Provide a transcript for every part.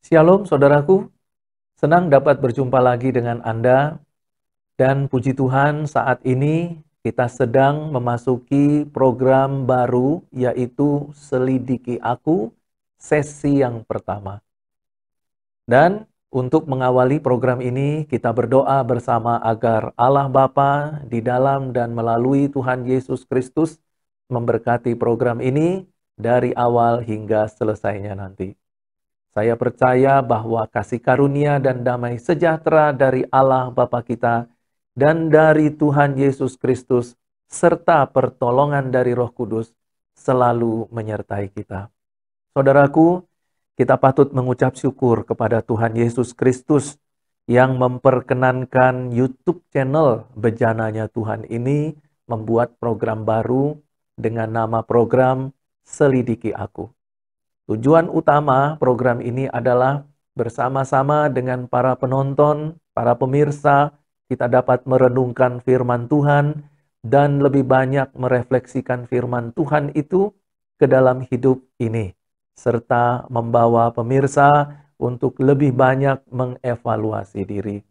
Shalom saudaraku, senang dapat berjumpa lagi dengan Anda dan puji Tuhan saat ini kita sedang memasuki program baru yaitu Selidiki Aku sesi yang pertama. Dan untuk mengawali program ini kita berdoa bersama agar Allah Bapa di dalam dan melalui Tuhan Yesus Kristus memberkati program ini dari awal hingga selesainya nanti. Saya percaya bahwa kasih karunia dan damai sejahtera dari Allah Bapa kita dan dari Tuhan Yesus Kristus serta pertolongan dari Roh Kudus selalu menyertai kita. Saudaraku, kita patut mengucap syukur kepada Tuhan Yesus Kristus yang memperkenankan YouTube channel Bejananya Tuhan ini membuat program baru dengan nama program Selidiki Aku. Tujuan utama program ini adalah bersama-sama dengan para penonton, para pemirsa, kita dapat merenungkan firman Tuhan dan lebih banyak merefleksikan firman Tuhan itu ke dalam hidup ini, serta membawa pemirsa untuk lebih banyak mengevaluasi diri.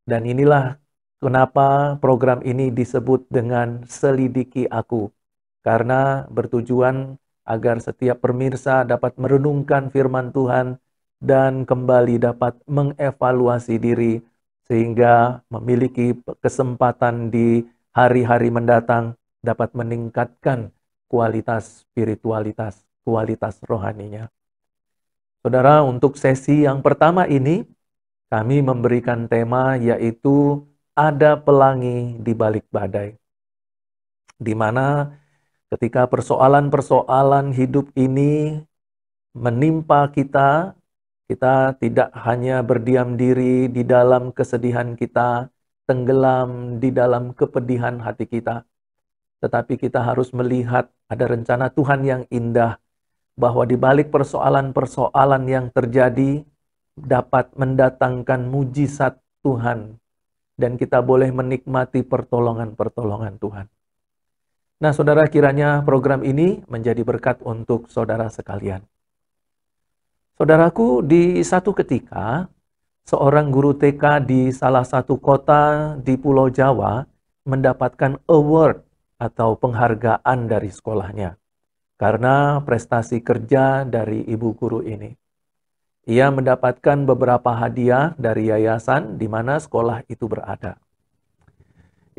Dan inilah kenapa program ini disebut dengan Selidiki Aku, karena bertujuan agar setiap pemirsa dapat merenungkan firman Tuhan dan kembali dapat mengevaluasi diri sehingga memiliki kesempatan di hari-hari mendatang dapat meningkatkan kualitas spiritualitas, kualitas rohaninya. Saudara, untuk sesi yang pertama ini kami memberikan tema yaitu ada pelangi di balik badai. Di mana ketika persoalan-persoalan hidup ini menimpa kita, kita tidak hanya berdiam diri di dalam kesedihan kita, tenggelam di dalam kepedihan hati kita. Tetapi kita harus melihat ada rencana Tuhan yang indah, bahwa di balik persoalan-persoalan yang terjadi dapat mendatangkan mujizat Tuhan. Dan kita boleh menikmati pertolongan-pertolongan Tuhan. Nah, saudara, kiranya program ini menjadi berkat untuk saudara sekalian. Saudaraku, di satu ketika, seorang guru TK di salah satu kota di Pulau Jawa mendapatkan award atau penghargaan dari sekolahnya karena prestasi kerja dari ibu guru ini. Ia mendapatkan beberapa hadiah dari yayasan di mana sekolah itu berada.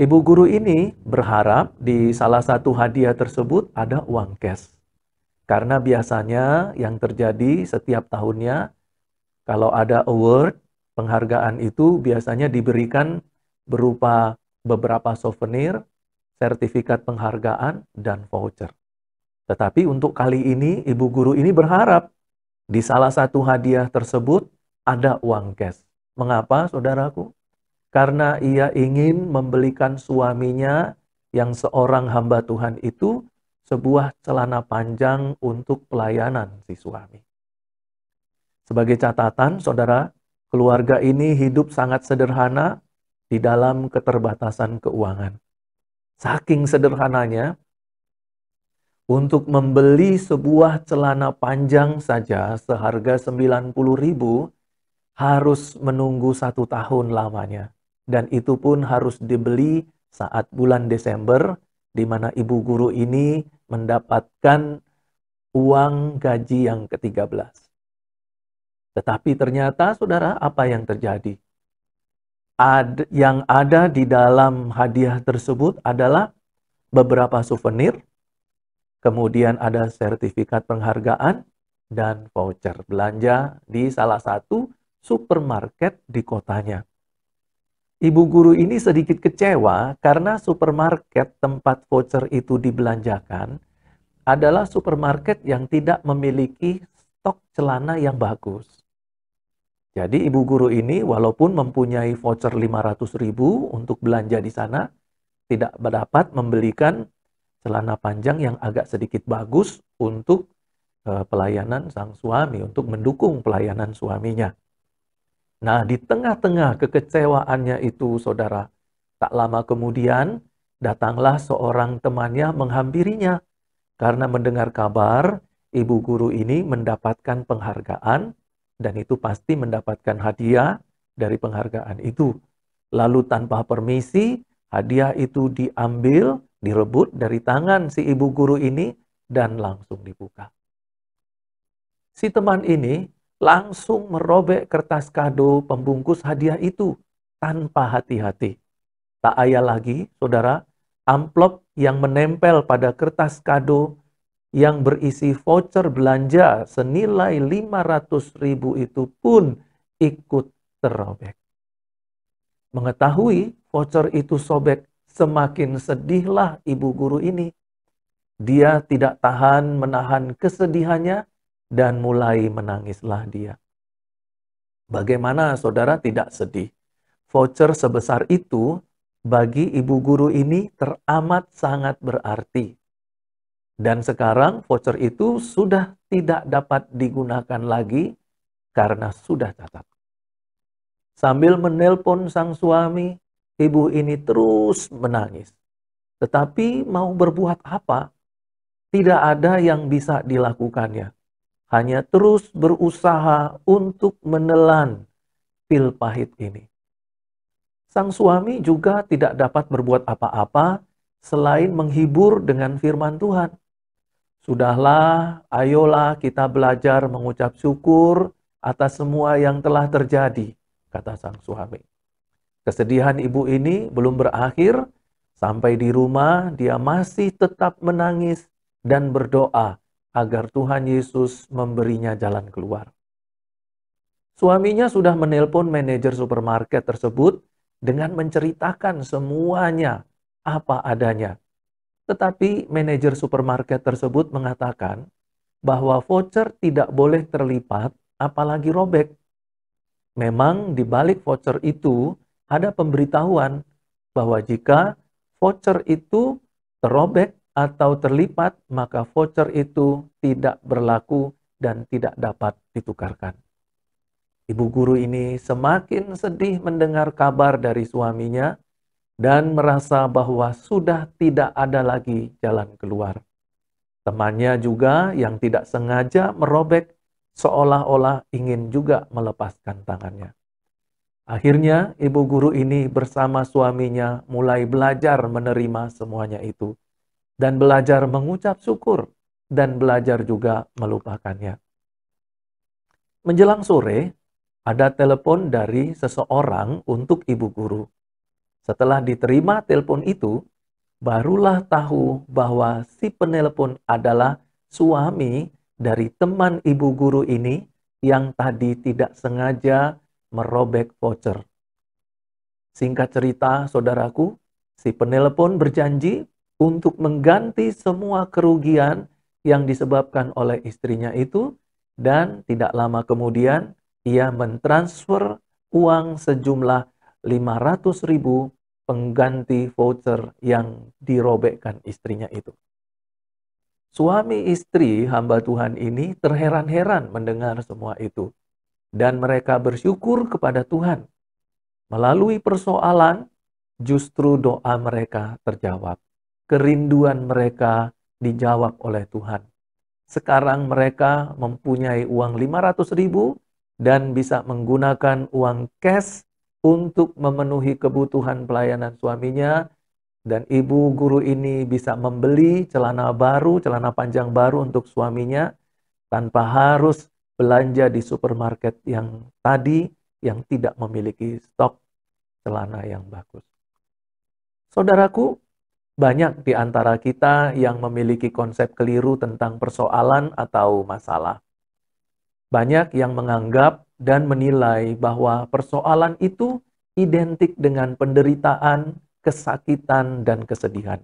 Ibu guru ini berharap di salah satu hadiah tersebut ada uang cash. Karena biasanya yang terjadi setiap tahunnya, kalau ada award, penghargaan itu biasanya diberikan berupa beberapa souvenir, sertifikat penghargaan, dan voucher. Tetapi untuk kali ini, ibu guru ini berharap di salah satu hadiah tersebut ada uang cash. Mengapa, saudaraku? Karena ia ingin membelikan suaminya yang seorang hamba Tuhan itu sebuah celana panjang untuk pelayanan si suami. Sebagai catatan, saudara, keluarga ini hidup sangat sederhana di dalam keterbatasan keuangan. Saking sederhananya, untuk membeli sebuah celana panjang saja seharga 90.000 harus menunggu 1 tahun lamanya. Dan itu pun harus dibeli saat bulan Desember, di mana ibu guru ini mendapatkan uang gaji yang ke-13. Tetapi ternyata, saudara, apa yang terjadi? Yang ada di dalam hadiah tersebut adalah beberapa souvenir, kemudian ada sertifikat penghargaan, dan voucher belanja di salah satu supermarket di kotanya. Ibu guru ini sedikit kecewa karena supermarket tempat voucher itu dibelanjakan adalah supermarket yang tidak memiliki stok celana yang bagus. Jadi ibu guru ini walaupun mempunyai voucher 500.000 untuk belanja di sana, tidak dapat membelikan celana panjang yang agak sedikit bagus untuk pelayanan sang suami, untuk mendukung pelayanan suaminya. Nah, di tengah-tengah kekecewaannya itu, saudara, tak lama kemudian datanglah seorang temannya menghampirinya karena mendengar kabar ibu guru ini mendapatkan penghargaan dan itu pasti mendapatkan hadiah dari penghargaan itu. Lalu tanpa permisi, hadiah itu diambil, direbut dari tangan si ibu guru ini, dan langsung dibuka. Si teman ini langsung merobek kertas kado pembungkus hadiah itu tanpa hati-hati. Tak ayal lagi, saudara, amplop yang menempel pada kertas kado yang berisi voucher belanja senilai 500.000 itu pun ikut terobek. Mengetahui voucher itu sobek, semakin sedihlah ibu guru ini. Dia tidak tahan menahan kesedihannya dan mulai menangislah dia. Bagaimana saudara tidak sedih? Voucher sebesar itu bagi ibu guru ini teramat sangat berarti. Dan sekarang voucher itu sudah tidak dapat digunakan lagi karena sudah cacat. Sambil menelpon sang suami, ibu ini terus menangis. Tetapi mau berbuat apa? Tidak ada yang bisa dilakukannya. Hanya terus berusaha untuk menelan pil pahit ini. Sang suami juga tidak dapat berbuat apa-apa selain menghibur dengan firman Tuhan. Sudahlah, ayolah kita belajar mengucap syukur atas semua yang telah terjadi, kata sang suami. Kesedihan ibu ini belum berakhir, sampai di rumah dia masih tetap menangis dan berdoa agar Tuhan Yesus memberinya jalan keluar. Suaminya sudah menelpon manajer supermarket tersebut dengan menceritakan semuanya apa adanya. Tetapi manajer supermarket tersebut mengatakan bahwa voucher tidak boleh terlipat apalagi robek. Memang di balik voucher itu ada pemberitahuan bahwa jika voucher itu terobek atau terlipat, maka voucher itu tidak berlaku dan tidak dapat ditukarkan. Ibu guru ini semakin sedih mendengar kabar dari suaminya dan merasa bahwa sudah tidak ada lagi jalan keluar. Temannya juga yang tidak sengaja merobek seolah-olah ingin juga melepaskan tangannya. Akhirnya ibu guru ini bersama suaminya mulai belajar menerima semuanya itu dan belajar mengucap syukur dan belajar juga melupakannya. Menjelang sore, ada telepon dari seseorang untuk ibu guru. Setelah diterima telepon itu, barulah tahu bahwa si penelpon adalah suami dari teman ibu guru ini yang tadi tidak sengaja merobek voucher. Singkat cerita, saudaraku, si penelpon berjanji untuk mengganti semua kerugian yang disebabkan oleh istrinya itu, dan tidak lama kemudian ia mentransfer uang sejumlah 500.000 pengganti voucher yang dirobekkan istrinya itu. Suami istri hamba Tuhan ini terheran-heran mendengar semua itu. Dan mereka bersyukur kepada Tuhan. Melalui persoalan, justru doa mereka terjawab. Kerinduan mereka dijawab oleh Tuhan. Sekarang mereka mempunyai uang 500.000 dan bisa menggunakan uang cash untuk memenuhi kebutuhan pelayanan suaminya, dan ibu guru ini bisa membeli celana baru, celana panjang baru untuk suaminya tanpa harus belanja di supermarket yang tadi yang tidak memiliki stok celana yang bagus. Saudaraku, banyak di antara kita yang memiliki konsep keliru tentang persoalan atau masalah. Banyak yang menganggap dan menilai bahwa persoalan itu identik dengan penderitaan, kesakitan, dan kesedihan.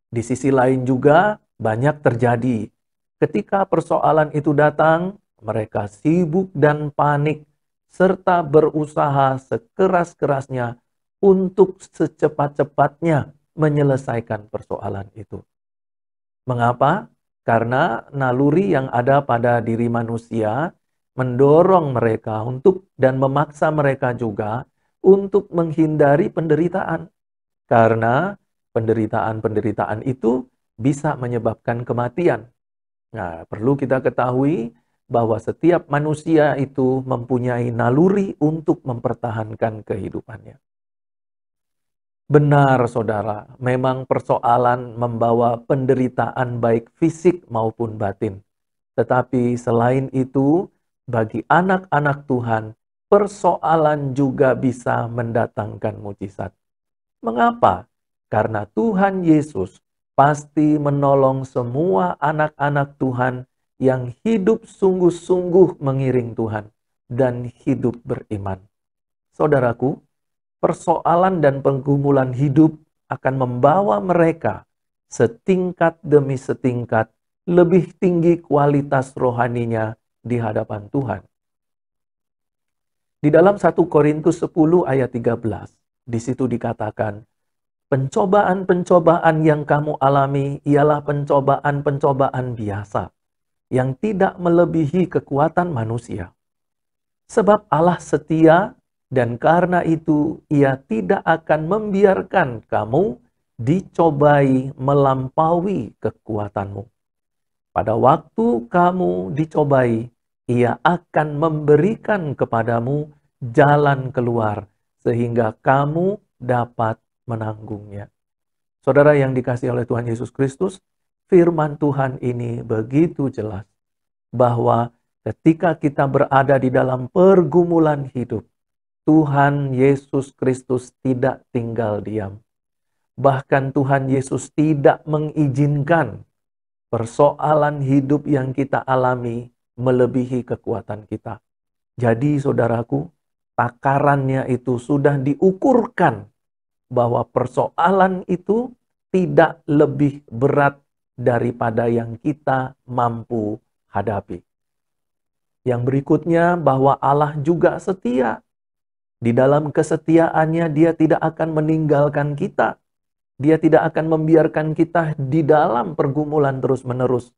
Di sisi lain juga banyak terjadi. Ketika persoalan itu datang, mereka sibuk dan panik, serta berusaha sekeras-kerasnya untuk secepat-cepatnya menyelesaikan persoalan itu. Mengapa? Karena naluri yang ada pada diri manusia mendorong mereka untuk dan memaksa mereka juga untuk menghindari penderitaan. Karena penderitaan-penderitaan itu bisa menyebabkan kematian. Nah, perlu kita ketahui bahwa setiap manusia itu mempunyai naluri untuk mempertahankan kehidupannya. Benar, saudara, memang persoalan membawa penderitaan baik fisik maupun batin. Tetapi selain itu, bagi anak-anak Tuhan, persoalan juga bisa mendatangkan mujizat. Mengapa? Karena Tuhan Yesus pasti menolong semua anak-anak Tuhan yang hidup sungguh-sungguh mengiring Tuhan dan hidup beriman. Saudaraku, persoalan dan pergumulan hidup akan membawa mereka setingkat demi setingkat lebih tinggi kualitas rohaninya di hadapan Tuhan. Di dalam 1 Korintus 10 ayat 13, di situ dikatakan, pencobaan-pencobaan yang kamu alami ialah pencobaan-pencobaan biasa, yang tidak melebihi kekuatan manusia. Sebab Allah setia, dan karena itu Ia tidak akan membiarkan kamu dicobai melampaui kekuatanmu. Pada waktu kamu dicobai, Ia akan memberikan kepadamu jalan keluar, sehingga kamu dapat menanggungnya. Saudara yang dikasihi oleh Tuhan Yesus Kristus, firman Tuhan ini begitu jelas bahwa ketika kita berada di dalam pergumulan hidup, Tuhan Yesus Kristus tidak tinggal diam. Bahkan Tuhan Yesus tidak mengizinkan persoalan hidup yang kita alami melebihi kekuatan kita. Jadi saudaraku, takarannya itu sudah diukurkan bahwa persoalan itu tidak lebih berat daripada yang kita mampu hadapi. Yang berikutnya bahwa Allah juga setia. Di dalam kesetiaannya Dia tidak akan meninggalkan kita. Dia tidak akan membiarkan kita di dalam pergumulan terus-menerus.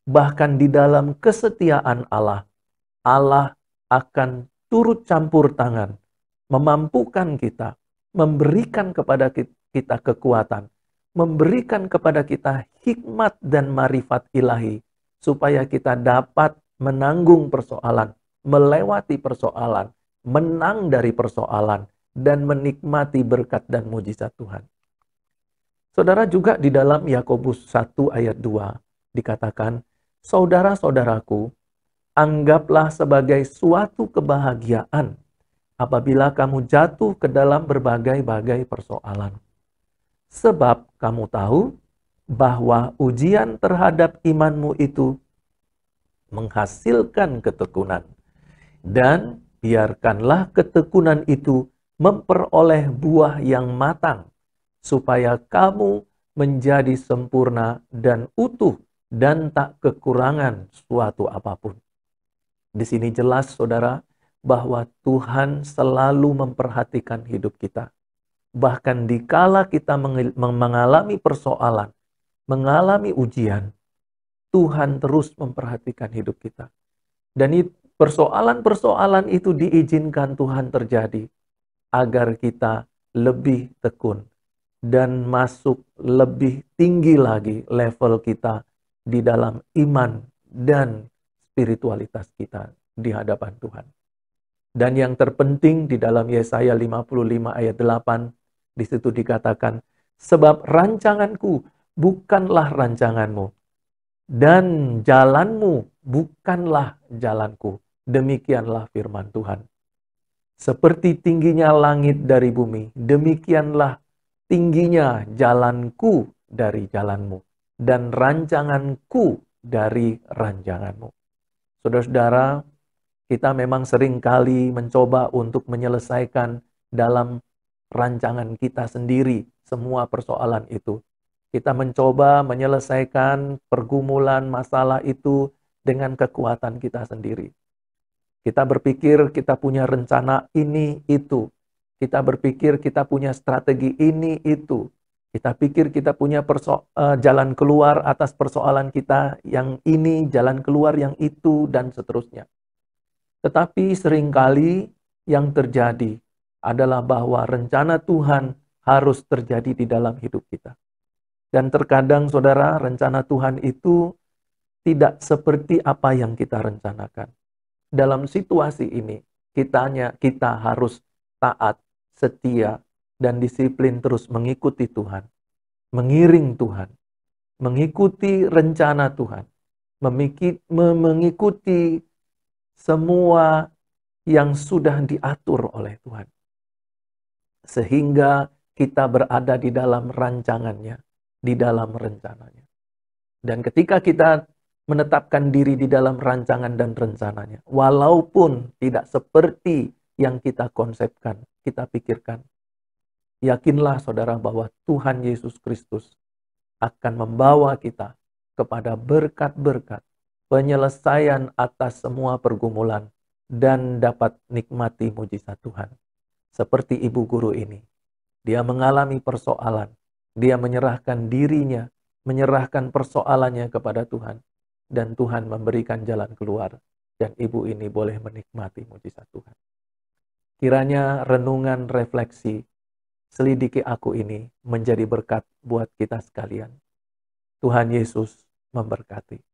Bahkan di dalam kesetiaan Allah, Allah akan turut campur tangan, memampukan kita, memberikan kepada kita kekuatan, memberikan kepada kita hikmat dan marifat ilahi, supaya kita dapat menanggung persoalan, melewati persoalan, menang dari persoalan, dan menikmati berkat dan mujizat Tuhan. Saudara, juga di dalam Yakobus 1 ayat 2 dikatakan, saudara-saudaraku, anggaplah sebagai suatu kebahagiaan apabila kamu jatuh ke dalam berbagai-bagai persoalan. Sebab kamu tahu bahwa ujian terhadap imanmu itu menghasilkan ketekunan. Dan biarkanlah ketekunan itu memperoleh buah yang matang, supaya kamu menjadi sempurna dan utuh dan tak kekurangan suatu apapun. Di sini jelas, saudara, bahwa Tuhan selalu memperhatikan hidup kita. Bahkan dikala kita mengalami persoalan, mengalami ujian, Tuhan terus memperhatikan hidup kita. Dan persoalan-persoalan itu diizinkan Tuhan terjadi agar kita lebih tekun dan masuk lebih tinggi lagi level kita di dalam iman dan spiritualitas kita di hadapan Tuhan. Dan yang terpenting di dalam Yesaya 55 ayat 8, di situ dikatakan, sebab rancanganku bukanlah rancanganmu, dan jalanmu bukanlah jalanku. Demikianlah firman Tuhan. Seperti tingginya langit dari bumi, demikianlah tingginya jalanku dari jalanmu, dan rancanganku dari rancanganmu. Saudara-saudara, kita memang sering kali mencoba untuk menyelesaikan dalam rancangan kita sendiri semua persoalan itu. Kita mencoba menyelesaikan pergumulan masalah itu dengan kekuatan kita sendiri. Kita berpikir kita punya rencana ini, itu. Kita berpikir kita punya strategi ini, itu. Kita pikir kita punya jalan keluar atas persoalan kita yang ini, jalan keluar yang itu, dan seterusnya. Tetapi seringkali yang terjadi adalah bahwa rencana Tuhan harus terjadi di dalam hidup kita. Dan terkadang, saudara, rencana Tuhan itu tidak seperti apa yang kita rencanakan. Dalam situasi ini, kita harus taat, setia, dan disiplin terus mengikuti Tuhan, mengiring Tuhan, mengikuti rencana Tuhan, mengikuti semua yang sudah diatur oleh Tuhan. Sehingga kita berada di dalam rancangannya, di dalam rencananya. Dan ketika kita menetapkan diri di dalam rancangan dan rencananya, walaupun tidak seperti yang kita konsepkan, kita pikirkan, yakinlah saudara bahwa Tuhan Yesus Kristus akan membawa kita kepada berkat-berkat, penyelesaian atas semua pergumulan, dan dapat nikmati mujizat Tuhan. Seperti ibu guru ini, dia mengalami persoalan, dia menyerahkan dirinya, menyerahkan persoalannya kepada Tuhan, dan Tuhan memberikan jalan keluar, dan ibu ini boleh menikmati mujizat Tuhan. Kiranya renungan refleksi selidiki aku ini menjadi berkat buat kita sekalian. Tuhan Yesus memberkati.